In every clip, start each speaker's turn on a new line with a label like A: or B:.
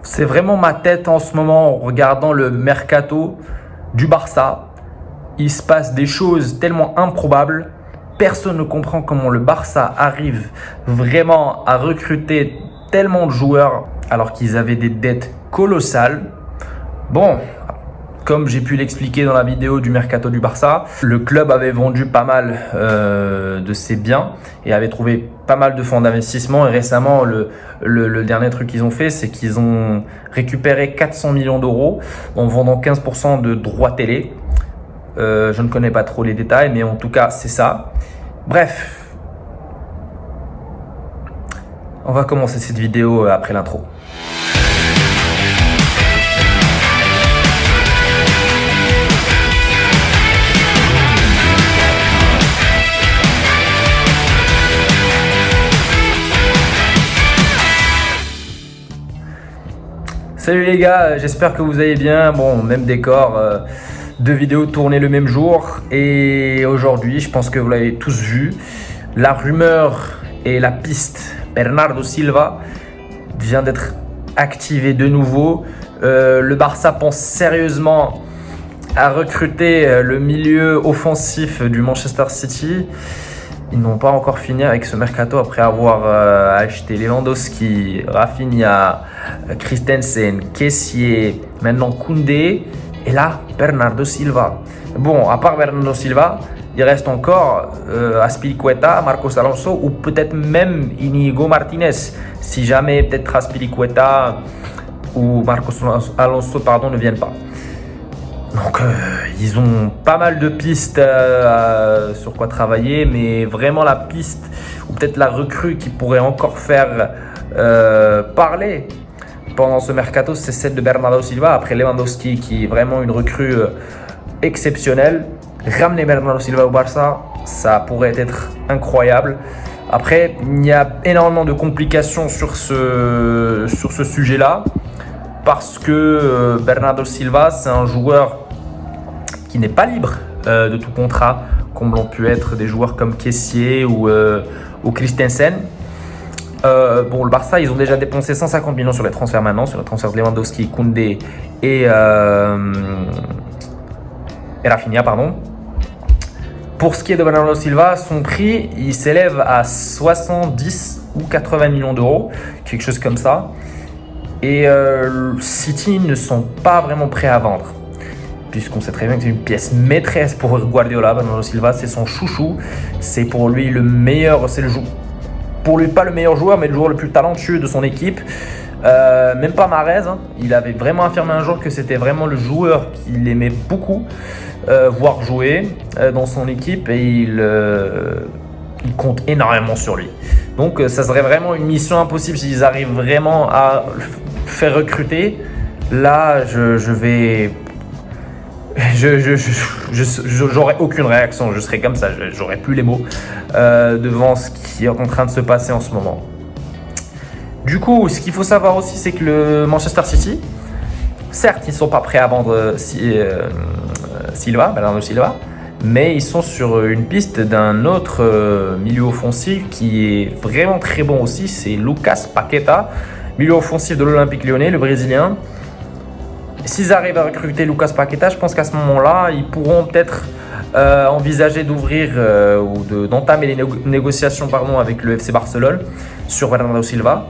A: C'est vraiment ma tête en ce moment en regardant le mercato du Barça. Il se passe des choses tellement improbables. Personne ne comprend comment le Barça arrive vraiment à recruter tellement de joueurs alors qu'ils avaient des dettes colossales. Bon, comme j'ai pu l'expliquer dans la vidéo du mercato du Barça, le club avait vendu pas mal de ses biens et avait trouvé pas mal de fonds d'investissement. Et récemment, le dernier truc qu'ils ont fait, c'est qu'ils ont récupéré 400 millions d'euros en vendant 15% de droits télé. Je ne connais pas trop les détails, mais en tout cas, c'est ça. Bref, on va commencer cette vidéo après l'intro. Salut les gars, j'espère que vous allez bien. Bon, même décor, deux vidéos tournées le même jour. Et aujourd'hui, je pense que vous l'avez tous vu, la rumeur et la piste Bernardo Silva vient d'être activée de nouveau. Le Barça pense sérieusement à recruter le milieu offensif du Manchester City. Ils n'ont pas encore fini avec ce mercato après avoir acheté Lewandowski, Rafinha, Christensen, Kessié, maintenant Koundé et là Bernardo Silva. Bon, à part Bernardo Silva, il reste encore Azpilicueta, Marcos Alonso ou peut-être même Inigo Martinez. Si jamais peut-être Azpilicueta ou Marcos Alonso ne viennent pas. Donc ils ont pas mal de pistes sur quoi travailler, mais vraiment la piste ou peut-être la recrue qui pourrait encore faire parler pendant ce mercato, c'est celle de Bernardo Silva. Après Lewandowski qui est vraiment une recrue exceptionnelle. Ramener Bernardo Silva au Barça, ça pourrait être incroyable. Après, il y a énormément de complications sur ce sujet-là parce que Bernardo Silva, c'est un joueur qui n'est pas libre de tout contrat, comme l'ont pu être des joueurs comme Kessié ou Christensen. Bon, le Barça, ils ont déjà dépensé 150 millions sur les transferts maintenant, sur les transferts de Lewandowski, Koundé et Rafinha, pardon. Pour ce qui est de Bernardo Silva, son prix, il s'élève à 70 ou 80 millions d'euros, quelque chose comme ça. Et City ne sont pas vraiment prêts à vendre. Puisqu'on sait très bien que c'est une pièce maîtresse pour Guardiola. Bernardo Silva, c'est son chouchou. C'est pour lui le meilleur, pour lui pas le meilleur joueur, mais le joueur le plus talentueux de son équipe. Même pas Mahrez, hein. Il avait vraiment affirmé un jour que c'était vraiment le joueur qu'il aimait beaucoup voir jouer dans son équipe et il compte énormément sur lui. Donc ça serait vraiment une mission impossible s'ils arrivent vraiment à faire recruter. Là, j'aurais aucune réaction, je serais comme ça, j'aurais plus les mots devant ce qui est en train de se passer en ce moment. Du coup, ce qu'il faut savoir aussi, c'est que le Manchester City, certes, ils ne sont pas prêts à vendre Bernardo Silva, mais ils sont sur une piste d'un autre milieu offensif qui est vraiment très bon aussi, c'est Lucas Paqueta, milieu offensif de l'Olympique Lyonnais, le Brésilien. S'ils arrivent à recruter Lucas Paqueta, je pense qu'à ce moment-là, ils pourront peut-être envisager d'ouvrir ou d'entamer les négociations avec le FC Barcelone sur Bernardo Silva.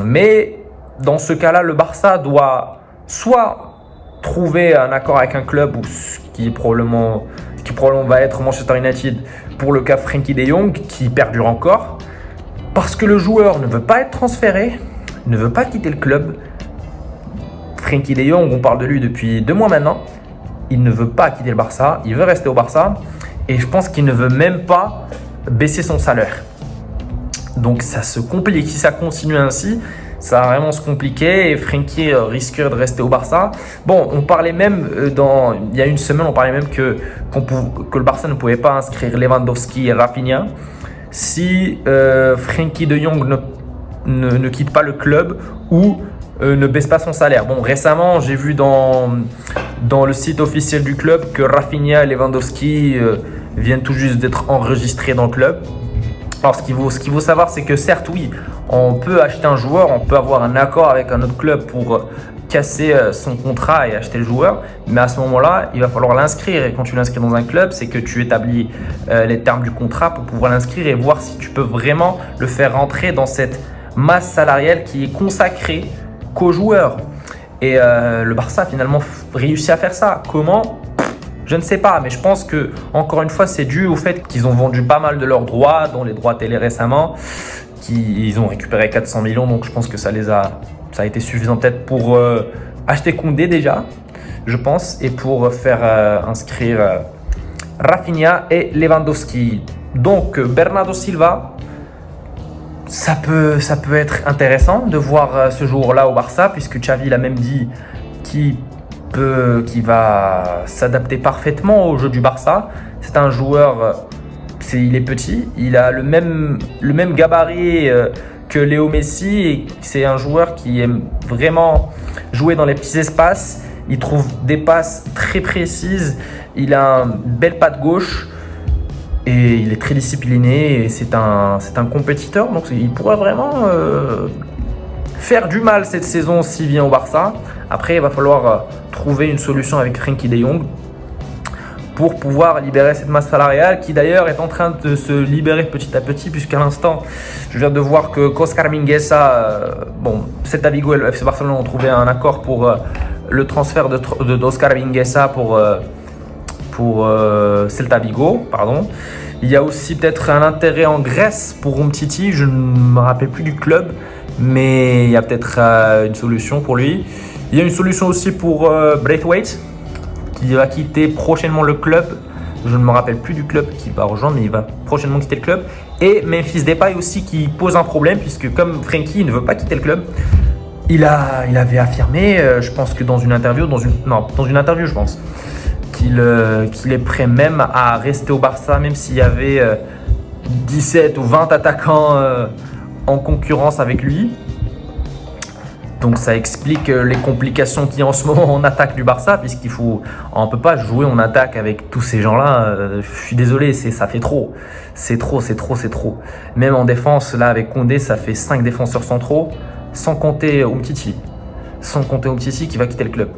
A: Mais dans ce cas-là, le Barça doit soit trouver un accord avec un club ou qui probablement va être Manchester United pour le cas Frenkie de Jong qui perdure encore parce que le joueur ne veut pas être transféré, ne veut pas quitter le club. Frenkie de Jong, on parle de lui depuis 2 mois maintenant. Il ne veut pas quitter le Barça, il veut rester au Barça et je pense qu'il ne veut même pas baisser son salaire. Donc ça se complique, si ça continue ainsi, ça va vraiment se compliquer et Frenkie risquerait de rester au Barça. Bon, on parlait même, il y a une semaine, on parlait même que le Barça ne pouvait pas inscrire Lewandowski et Rafinha si Frenkie de Jong ne quitte pas le club ou ne baisse pas son salaire. Bon, récemment, j'ai vu dans le site officiel du club que Rafinha et Lewandowski viennent tout juste d'être enregistrés dans le club. Alors ce qu'il faut savoir, c'est que certes, oui, on peut acheter un joueur, on peut avoir un accord avec un autre club pour casser son contrat et acheter le joueur, mais à ce moment-là, il va falloir l'inscrire. Et quand tu l'inscris dans un club, c'est que tu établis les termes du contrat pour pouvoir l'inscrire et voir si tu peux vraiment le faire rentrer dans cette masse salariale qui est consacrée qu'aux joueurs. Et le Barça finalement réussit à faire ça. Comment ? Je ne sais pas, mais je pense que, encore une fois, c'est dû au fait qu'ils ont vendu pas mal de leurs droits, dont les droits télé récemment. Ils ont récupéré 400 millions, donc je pense que ça a été suffisant peut-être pour acheter Koundé déjà, je pense, et pour faire inscrire Rafinha et Lewandowski. Donc Bernardo Silva, ça peut être intéressant de voir ce joueur-là au Barça, puisque Xavi l'a même dit qu'il va s'adapter parfaitement au jeu du Barça. C'est un joueur, il est petit, il a le même gabarit que Léo Messi, et c'est un joueur qui aime vraiment jouer dans les petits espaces. Il trouve des passes très précises, il a une belle patte gauche et il est très discipliné, et c'est un compétiteur, donc il pourrait vraiment faire du mal cette saison s'il vient au Barça. Après, il va falloir trouver une solution avec Frenkie de Jong pour pouvoir libérer cette masse salariale qui d'ailleurs est en train de se libérer petit à petit, puisqu'à l'instant, je viens de voir que Oscar Mingueza, Celta Vigo et le FC Barcelone ont trouvé un accord pour le transfert d'Oscar Mingueza pour Celta Vigo, pardon. Il y a aussi peut-être un intérêt en Grèce pour Umtiti, je ne me rappelle plus du club, mais il y a peut-être une solution pour lui. Il y a une solution aussi pour Braithwaite, qui va quitter prochainement le club. Je ne me rappelle plus du club qui va rejoindre, mais il va prochainement quitter le club. Et Memphis Depay aussi, qui pose un problème, puisque comme Frenkie ne veut pas quitter le club, il avait affirmé, je pense que dans une interview, je pense, qu'il est prêt même à rester au Barça, même s'il y avait 17 ou 20 attaquants en concurrence avec lui. Donc ça explique les complications qu'il y a en ce moment en attaque du Barça, on ne peut pas jouer en attaque avec tous ces gens-là. Je suis désolé, ça fait trop. C'est trop. Même en défense, là avec Koundé, ça fait 5 défenseurs centraux, sans compter Umtiti qui va quitter le club.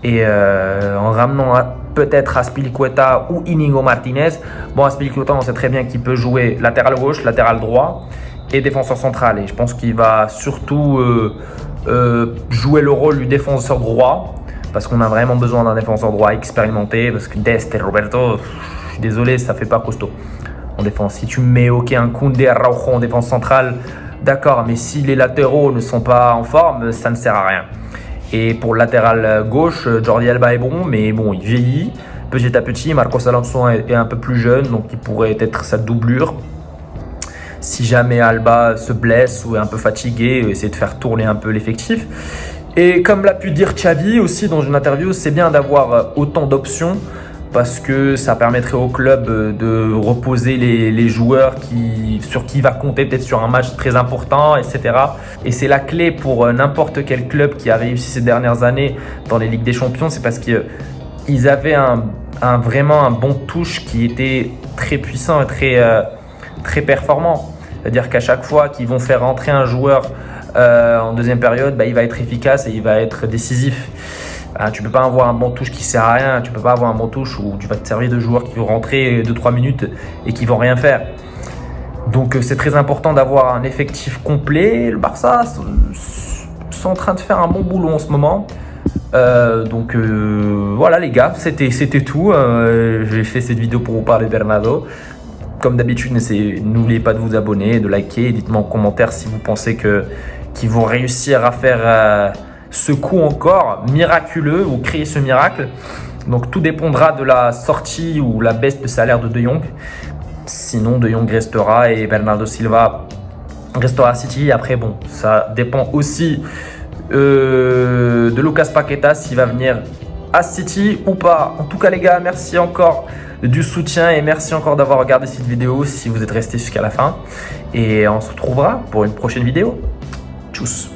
A: Et en ramenant peut-être Azpilicueta ou Íñigo Martínez. Bon, Azpilicueta, on sait très bien qu'il peut jouer latéral gauche, latéral droit et défenseur central. Et je pense qu'il va surtout jouer le rôle du défenseur droit, parce qu'on a vraiment besoin d'un défenseur droit expérimenté, parce que Dest et Roberto, je suis désolé, ça fait pas costaud en défense. Si tu mets un Koundé, Araujo en défense centrale, d'accord, mais si les latéraux ne sont pas en forme, ça ne sert à rien. Et pour le latéral gauche, Jordi Alba est bon, mais bon, il vieillit petit à petit. Marcos Alonso est un peu plus jeune, donc il pourrait être sa doublure. Si jamais Alba se blesse ou est un peu fatigué, essayer de faire tourner un peu l'effectif. Et comme l'a pu dire Xavi aussi dans une interview, c'est bien d'avoir autant d'options, parce que ça permettrait au club de reposer les joueurs sur qui il va compter peut-être sur un match très important, etc. Et c'est la clé pour n'importe quel club qui a réussi ces dernières années dans les Ligues des Champions, c'est parce qu'ils avaient vraiment un bon touche qui était très puissant et très performant. C'est-à-dire qu'à chaque fois qu'ils vont faire rentrer un joueur en deuxième période, il va être efficace et il va être décisif. Tu ne peux pas avoir un bon touche qui sert à rien. Tu ne peux pas avoir un bon touche où tu vas te servir de joueurs qui vont rentrer 2-3 minutes et qui vont rien faire. Donc c'est très important d'avoir un effectif complet. Le Barça sont en train de faire un bon boulot en ce moment. Voilà les gars, c'était tout. J'ai fait cette vidéo pour vous parler de Bernardo. Comme d'habitude, n'oubliez pas de vous abonner, de liker. Dites-moi en commentaire si vous pensez qu'ils vont réussir à faire ce coup encore miraculeux ou créer ce miracle. Donc tout dépendra de la sortie ou la baisse de salaire de De Jong. Sinon, De Jong restera et Bernardo Silva restera à City. Après, bon, ça dépend aussi de Lucas Paqueta s'il va venir à City ou pas. En tout cas les gars, merci encore du soutien et merci encore d'avoir regardé cette vidéo si vous êtes resté jusqu'à la fin. Et on se retrouvera pour une prochaine vidéo. Tchuss.